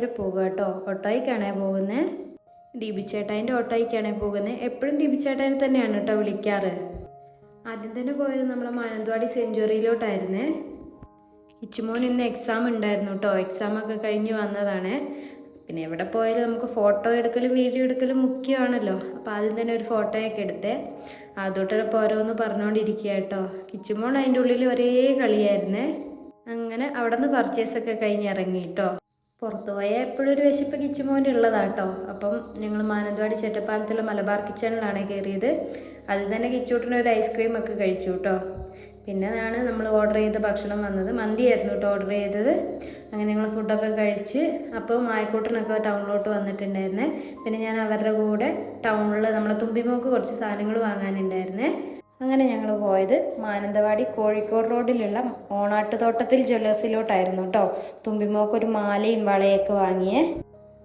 കയറി പോകുക കേട്ടോ. ഓട്ടോയ്ക്കാണേ പോകുന്നത്, ദീപിച്ചേട്ടായിൻ്റെ ഓട്ടോയ്ക്കാണേ പോകുന്നത്. എപ്പോഴും ദീപിച്ചേട്ടായിനെ തന്നെയാണ് കേട്ടോ വിളിക്കാറ്. ആദ്യം തന്നെ പോയത് നമ്മളെ മാനന്തവാടി സെഞ്ച്വറിയിലോട്ടായിരുന്നേ. കിച്ചുമോൻ ഇന്ന് എക്സാം ഉണ്ടായിരുന്നു കേട്ടോ. എക്സാമൊക്കെ കഴിഞ്ഞ് വന്നതാണ്. പിന്നെ എവിടെ പോയാലും നമുക്ക് ഫോട്ടോ എടുക്കലും വീഡിയോ എടുക്കലും മുഖ്യമാണല്ലോ. അപ്പോൾ ആദ്യം തന്നെ ഒരു ഫോട്ടോയൊക്കെ എടുത്തേ. അതോട്ടൊപ്പം ഓരോന്ന് പറഞ്ഞുകൊണ്ടിരിക്കുക കേട്ടോ. കിച്ചുമോൻ അതിൻ്റെ ഉള്ളിൽ ഒരേ കളിയായിരുന്നേ. അങ്ങനെ അവിടെ നിന്ന് പർച്ചേസൊക്കെ കഴിഞ്ഞ് ഇറങ്ങി കേട്ടോ. പുറത്തു പോയാൽ എപ്പോഴും ഒരു വിശപ്പ് കിച്ചുമോൻ്റെ ഉള്ളതാട്ടോ. അപ്പം ഞങ്ങൾ മാനന്തവാടി ചെറ്റപ്പാലത്തുള്ള മലബാർ കിച്ചണിലാണ് കയറിയത്. അതിൽ തന്നെ കിച്ചൂട്ടിന് ഒരു ഐസ്ക്രീമൊക്കെ കഴിച്ചു കേട്ടോ. പിന്നെയാണ് നമ്മൾ ഓർഡർ ചെയ്ത ഭക്ഷണം വന്നത്. മന്തിയായിരുന്നു കേട്ടോ ഓർഡർ ചെയ്തത്. അങ്ങനെ ഞങ്ങൾ ഫുഡൊക്കെ കഴിച്ച് അപ്പോൾ മായക്കൂട്ടനൊക്കെ ടൗണിലോട്ട് വന്നിട്ടുണ്ടായിരുന്നേ. പിന്നെ ഞാൻ അവരുടെ കൂടെ ടൗണിൽ നമ്മളെ തുമ്പിമോക്ക് കുറച്ച് സാധനങ്ങൾ വാങ്ങാനുണ്ടായിരുന്നേ. അങ്ങനെ ഞങ്ങൾ പോയത് മാനന്തവാടി കോഴിക്കോട് റോഡിലുള്ള ഓണാട്ടുതോട്ടത്തിൽ ജ്വല്ലേഴ്സിലോട്ടായിരുന്നു കേട്ടോ. തുമ്പിമോക്കൊരു മാലയും വളയൊക്കെ വാങ്ങിയേ.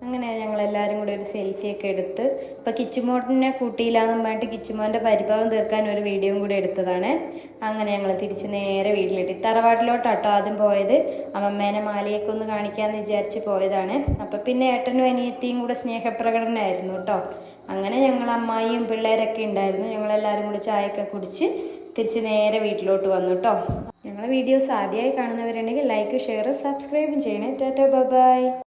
അങ്ങനെ ഞങ്ങളെല്ലാവരും കൂടി ഒരു സെൽഫിയൊക്കെ എടുത്ത് ഇപ്പോൾ കിച്ചുമോനെ കൂട്ടിയില്ലാന്നും പറഞ്ഞിട്ട് കിച്ചുമോൻ്റെ പരിഭവം തീർക്കാൻ ഒരു വീഡിയോയും കൂടി എടുത്തതാണ്. അങ്ങനെ ഞങ്ങൾ തിരിച്ച് നേരെ വീട്ടിലെത്തി. തറവാട്ടിലോട്ടാട്ടോ ആദ്യം പോയത്. അമ്മമ്മേനെ മാലയൊക്കെ ഒന്ന് കാണിക്കാമെന്ന് വിചാരിച്ച് പോയതാണ്. അപ്പം പിന്നെ ഏട്ടനും അനിയത്തിയും കൂടെ സ്നേഹപ്രകടനമായിരുന്നു കേട്ടോ. അങ്ങനെ ഞങ്ങൾ അമ്മായിയും പിള്ളേരൊക്കെ ഉണ്ടായിരുന്നു. ഞങ്ങളെല്ലാവരും കൂടി ചായയൊക്കെ കുടിച്ച് തിരിച്ച് നേരെ വീട്ടിലോട്ട് വന്നു കേട്ടോ. ഞങ്ങളെ വീഡിയോസ് ആദ്യമായി കാണുന്നവരുണ്ടെങ്കിൽ ലൈക്ക്, ഷെയർ, സബ്സ്ക്രൈബും ചെയ്യണേ. ടാറ്റാ, ബൈ.